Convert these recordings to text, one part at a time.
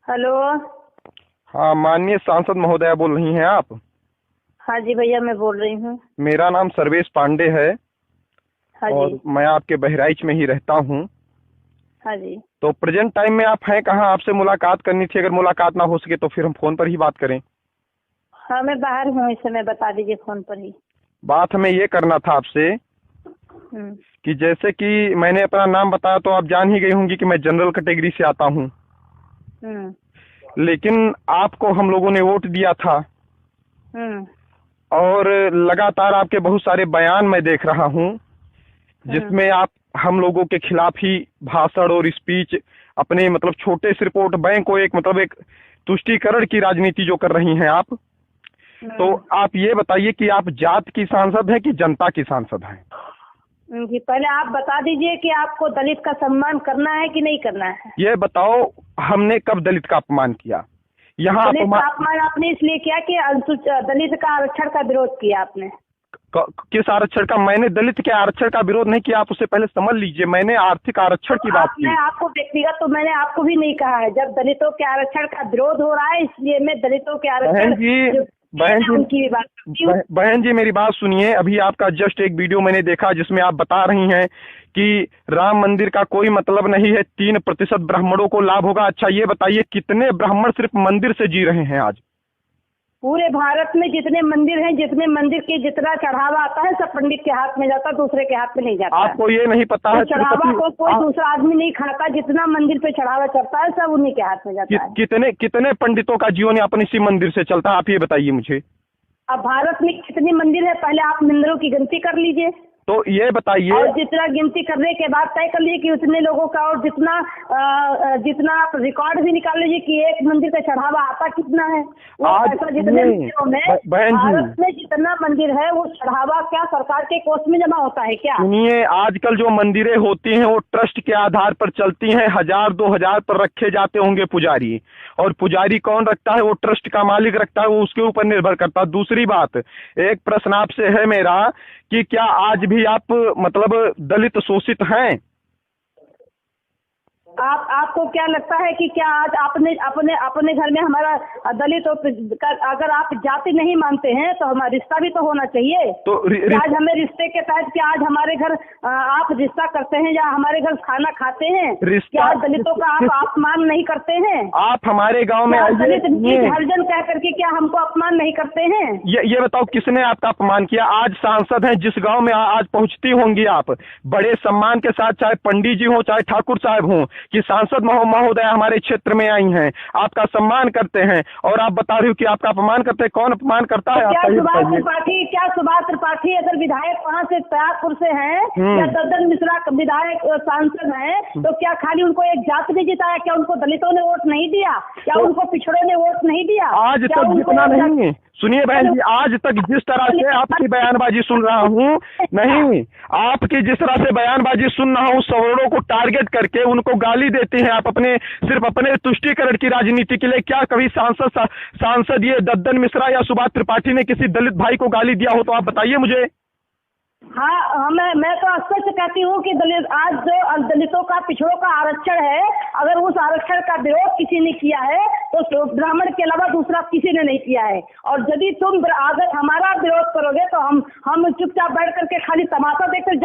Hello. हाँ, माननीय सांसद महोदया बोल रही हैं आप? हाँ जी भैया, मैं बोल रही हूँ। मेरा नाम सर्वेश पांडे है हाँ जी। और मैं आपके बहराइच में ही रहता हूँ। हाँ जी। तो प्रेजेंट टाइम में आप हैं कहाँ? आपसे मुलाकात करनी थी। अगर मुलाकात ना हो सके तो फिर हम फोन पर ही बात करें। हाँ, मैं बाहर हूँ इस समय, बता दीजिए फोन पर ही। बात हमें ये करना था आपसे हम्म। कि जैसे कि मैंने अपना नाम बताया तो आप जान ही गई होंगी कि मैं जनरल कैटेगरी से आता हूँ। हम्म। लेकिन आपको हम लोगों ने वोट दिया था हम्म। और लगातार आपके बहुत सारे बयान मैं देख रहा हूँ हम्म। जिसमें आप हम लोगों के खिलाफ ही भाषण और स्पीच अपने मतलब छोटे से रिपोर्ट बैंक को एक तुष्टीकरण की राजनीति जो कर रही हैं आप। तो हम्म। आप ये बताइए कि आप जात की सांसद हैं कि जनता की सांसद हैं? जी, पहले आप बता दीजिए कि आपको दलित का सम्मान करना है कि नहीं करना है। ये बताओ, हमने कब दलित का अपमान किया? यहाँ दलित का अपमान अपमान आपने इसलिए किया कि दलित का आरक्षण का विरोध किया आपने। किस आरक्षण का? मैंने दलित के आरक्षण का विरोध नहीं किया। आप उससे पहले समझ लीजिए, मैंने आर्थिक आरक्षण तो की बात आपने की। आपको व्यक्तिगत तो मैंने आपको भी नहीं कहा है। जब दलितों के आरक्षण का विरोध हो रहा है इसलिए मैं दलितों के बहन आरक्षण जी, जो बहन जी, उनकी भी बात करती हूँ। बहन जी मेरी बात सुनिए। अभी आपका जस्ट एक वीडियो मैंने देखा जिसमें आप बता रही हैं कि राम मंदिर का कोई मतलब नहीं है, 3% ब्राह्मणों को लाभ होगा। अच्छा ये बताइए, कितने ब्राह्मण सिर्फ मंदिर से जी रहे हैं आज? पूरे भारत में जितने मंदिर हैं, जितने मंदिर के जितना चढ़ावा आता है सब पंडित के हाथ में जाता है, दूसरे के हाथ में नहीं जाता है। आपको ये नहीं पता तो है चढ़ावा को कोई आप दूसरा आदमी नहीं खाता। जितना मंदिर पे चढ़ावा चढ़ता है सब उन्हीं के हाथ में जाता है। कितने कितने पंडितों का जीवन यापन इसी मंदिर से चलता है? आप ये बताइए मुझे। अब भारत में कितने मंदिर है, पहले आप मंदिरों की गिनती कर लीजिए तो ये बताइए। और जितना गिनती करने के बाद तय कर लीजिए कि उतने लोगों का, और जितना आप रिकॉर्ड भी निकाल लीजिए कि एक मंदिर का चढ़ावा आता कितना है। वो आज पैसा जितने मंदिरों में, बहन जी भारत में जितना मंदिर है वो चढ़ावा क्या सरकार के कोष में जमा होता है क्या? सुनिए, आजकल जो मंदिरें होती हैं वो ट्रस्ट के आधार पर चलती हैं। 1000-2000 पर रखे जाते होंगे पुजारी, और पुजारी कौन रखता है? वो ट्रस्ट का मालिक रखता है, वो उसके ऊपर निर्भर करता है। दूसरी बात, एक प्रश्न आपसे है मेरा कि क्या आज भी आप मतलब दलित शोषित हैं? आपको क्या लगता है कि क्या आज अपने अपने अपने घर में हमारा दलित अगर आप जाति नहीं मानते हैं तो हमारा रिश्ता भी तो होना चाहिए। तो आज हमें रिश्ते के तहत क्या आज हमारे घर आप रिश्ता करते हैं या हमारे घर खाना खाते हैं? क्या दलितों का आप अपमान नहीं करते हैं? आप हमारे गांव में दलित हरिजन कह करके क्या हमको अपमान नहीं करते हैं? ये बताओ, किसने आपका अपमान किया? आज सांसद हैं, जिस गांव में आज पहुंचती होंगी आप बड़े सम्मान के साथ, चाहे पंडित जी हो चाहे ठाकुर साहब हों, कि सांसद महोदय हमारे क्षेत्र में आई हैं, आपका सम्मान करते हैं, और आप बता रही हो कि आपका अपमान करते हैं। कौन अपमान करता है? क्या सुभाष त्रिपाठी अगर विधायक वहाँ से त्यागपुर से हैं या दद्दन मिश्रा विधायक सांसद हैं तो क्या खाली उनको एक जात ने जिताया? क्या उनको दलितों ने वोट नहीं दिया? क्या उनको पिछड़ों ने वोट नहीं दिया? आज तक जितना नहीं, सुनिए बहन जी, आज तक जिस तरह से आपकी बयानबाजी सुन रहा हूँ, नहीं, आपकी जिस तरह से बयानबाजी सुन रहा हूँ, सवर्णों को टारगेट करके उनको गाली देती हैं आप सिर्फ अपने तुष्टीकरण की राजनीति के लिए। क्या कभी सांसद ये दद्दन मिश्रा या सुभाष त्रिपाठी ने किसी दलित भाई को गाली दिया हो तो आप बताइए मुझे। हाँ, मैं तो स्पष्ट कहती हूँ कि आज जो दलितों का, पिछड़ों का आरक्षण है, अगर उस आरक्षण का विरोध किसी ने किया है तो ब्राह्मण के अलावा दूसरा किसी ने नहीं किया है। और यदि तुम अगर हमारा विरोध करोगे तो हम चुपचाप बैठ करके खाली तमाशा देखते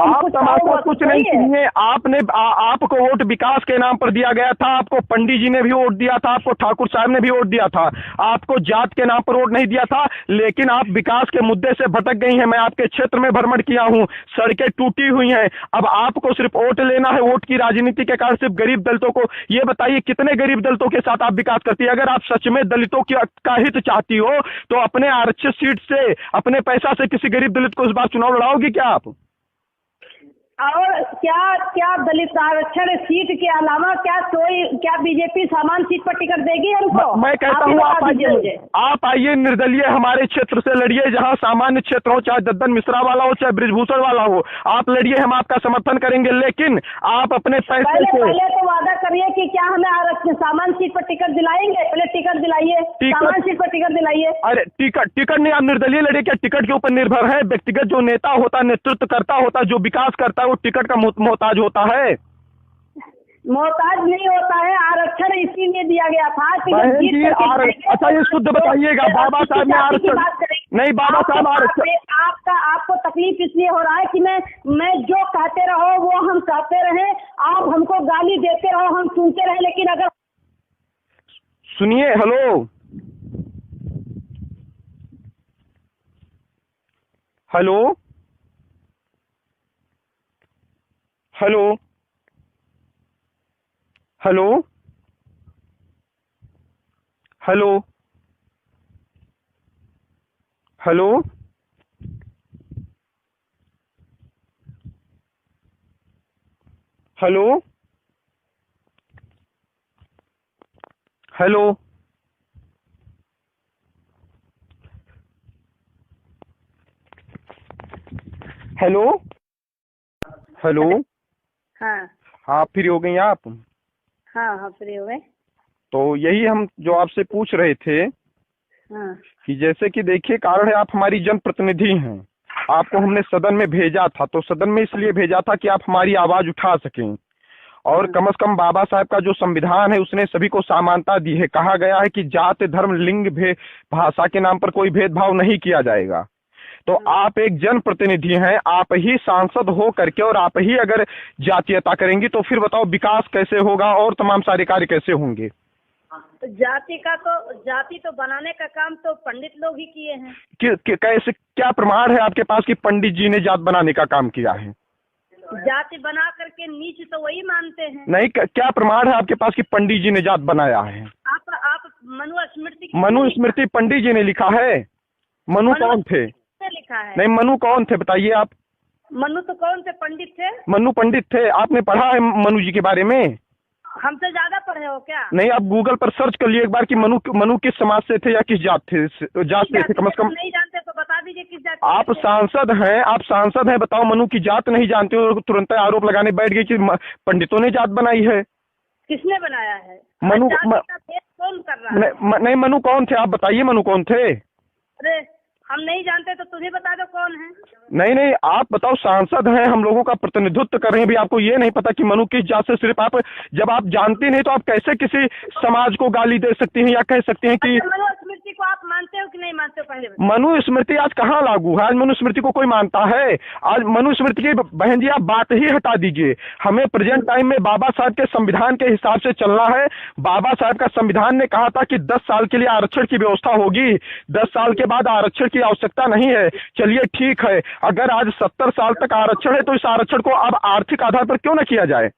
कुछ नहीं किए। आपको वोट विकास के नाम पर दिया गया था। आपको पंडित जी ने भी वोट दिया था, आपको ठाकुर साहब ने भी वोट दिया था, आपको जात के नाम पर वोट नहीं दिया था। लेकिन आप विकास के मुद्दे से भटक गई हैं। मैं आपके क्षेत्र में भ्रमण किया हूं, सड़कें टूटी हुई हैं। अब आपको सिर्फ वोट लेना है, वोट की राजनीति के कारण सिर्फ गरीब दलितों को। ये बताइए, कितने गरीब दलितों के साथ आप विकास करती है? अगर आप सच में दलितों का हित चाहती हो तो अपने आरक्षित सीट से, अपने पैसा से किसी गरीब दलित को इस बार चुनाव लड़ाओगी क्या आप? और क्या दलित आरक्षण सीट के अलावा क्या बीजेपी सामान सीट पर टिकट देगी हमको? मैं कहता हूँ आप आइए निर्दलीय हमारे क्षेत्र से लड़िए, जहाँ सामान्य क्षेत्र हो, चाहे दद्दन मिश्रा वाला हो चाहे बृजभूषण वाला हो, आप लड़िए, हम आपका समर्थन करेंगे। लेकिन आप अपने पैसे पहले तो वादा करिए कि क्या हमें आरक्षण सामान सीट पर टिकट दिलाएंगे। पहले टिकट दिलाइए, सामान सीट पर टिकट दिलाइए। अरे टिकट नहीं, आप निर्दलीय लड़िए। क्या टिकट के ऊपर निर्भर है? व्यक्तिगत जो नेता होता, नेतृत्व करता होता, जो विकास करता है, वो टिकट का मोहताज होता है? मोहताज नहीं होता है, आरक्षण इसीलिए दिया गया था कि बहन जीत जी करके अच्छा ये शुद्ध बताइएगा, बाबा साहब ने आरक्षण नहीं, बाबा साहब आरक्षण आपको तकलीफ इसलिए हो रहा है कि मैं जो कहते रहो वो हम कहते रहे, आप हमको गाली देते रहो हम सुनते रहे, लेकिन अगर सुनिए, hello hello hello hello hello hello hello hello hello hello हाँ हाँ फ्री हो गई आप? हाँ हाँ फ्री हो गए। तो यही हम जो आपसे पूछ रहे थे हाँ कि जैसे कि देखिए, कारण है आप हमारी जनप्रतिनिधि हैं, आपको हमने सदन में भेजा था, तो सदन में इसलिए भेजा था कि आप हमारी आवाज उठा सकें, और कम से कम बाबा साहब का जो संविधान है उसने सभी को समानता दी है। कहा गया है कि जात धर्म लिंग भेद भाषा के नाम पर कोई भेदभाव नहीं किया जाएगा। तो आप एक जनप्रतिनिधि हैं, आप ही सांसद हो करके और आप ही अगर जातीयता करेंगी तो फिर बताओ विकास कैसे होगा और तमाम सारे कार्य कैसे होंगे? तो जाति तो बनाने का काम तो पंडित लोग ही किए हैं। कैसे, क्या प्रमाण है आपके पास कि पंडित जी ने जात बनाने का काम किया है? जाति बना करके नीच तो वही मानते हैं। नहीं, क्या प्रमाण है आपके पास कि पंडित जी ने जात बनाया है? आप मनु स्मृति पंडित जी ने लिखा है? मनु कौन थे? लिखा है। नहीं, मनु कौन थे बताइए आप? मनु तो कौन थे? पंडित थे। मनु पंडित थे। आपने पढ़ा है मनु जी के बारे में? हमसे ज्यादा पढ़े हो क्या? नहीं, आप गूगल पर सर्च कर लिए एक बार कि मनु किस समाज से थे या किस जात से थे कम से कम। नहीं जानते तो बता दीजिए किस जात। आप सांसद हैं, बताओ मनु की जात नहीं जानते हो, तुरंत आरोप लगाने बैठ गए कि पंडितों ने जात बनाई है। किसने बनाया है? मनु कौन कर रहा है? नहीं, मनु कौन थे आप बताइए, मनु कौन थे? अरे हम नहीं जानते तो तुम्हें बता दो कौन है। नहीं, आप बताओ, सांसद हैं, हम लोगों का प्रतिनिधित्व कर रहे हैं, भी आपको ये नहीं पता कि मनु किस जात से? सिर्फ आप जब आप जानते नहीं तो आप कैसे किसी समाज को गाली दे सकती हैं या कह सकती हैं कि मनु स्मृति को आप मानते हो कि नहीं मानते हो? पहले मनु स्मृति आज कहाँ लागू है? आज मनु स्मृति को कोई मानता है? आज मनु स्मृति की बहन जी आप बात ही हटा दीजिए, हमें प्रेजेंट टाइम में बाबा साहब के संविधान के हिसाब से चलना है। बाबा साहब का संविधान ने कहा था कि 10 साल के लिए आरक्षण की व्यवस्था होगी, 10 साल के बाद आरक्षण की आवश्यकता नहीं है। चलिए ठीक है, अगर आज 70 साल तक आरक्षण है तो इस आरक्षण को अब आर्थिक आधार पर क्यों न किया जाए?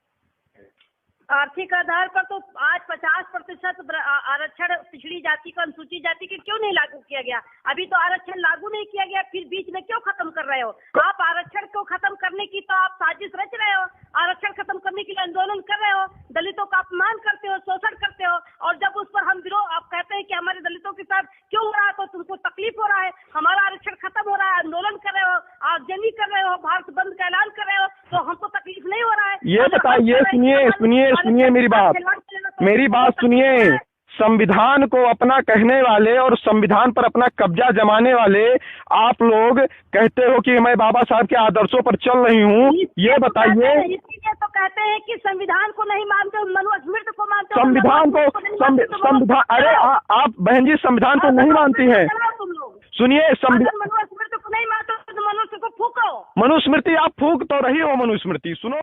आर्थिक आधार पर तो आज 50% आरक्षण पिछड़ी जाति का, अनुसूचित जाति के क्यों नहीं लागू किया गया? अभी तो आरक्षण लागू नहीं किया गया, फिर बीच में क्यों खत्म कर रहे हो? आप आरक्षण को खत्म करने की तो आप साजिश रच रहे हो, आरक्षण खत्म करने के लिए आंदोलन कर रहे हो, दलितों का अपमान करते हो, शोषण करते हो, और जब उस पर हम विरोध, आप कहते हैं कि हमारे दलितों के साथ क्यों हो रहा है, तो तुमको तकलीफ हो रहा है। हमारा आरक्षण खत्म हो रहा है, आंदोलन कर रहे हो, आगजनी कर रहे हो, भारत बंद का ऐलान कर रहे हो, तो हमको तकलीफ नहीं हो रहा है। ये बताइए, सुनिए मेरी बात सुनिए। संविधान को अपना कहने वाले और संविधान पर अपना कब्जा जमाने वाले आप लोग कहते हो कि मैं बाबा साहब के आदर्शों पर चल रही हूँ, ये बताइए। इसीलिए तो कहते हैं कि संविधान को नहीं मानते, मनु स्मृति को मानते हो। संविधान अरे आप बहन जी संविधान को नहीं मानती हैं। सुनिए, मनु स्मृति को नहीं मानते तो मनुष्य को फूको। मनुस्मृति आप फूक तो रही हो, मनुस्मृति सुनो।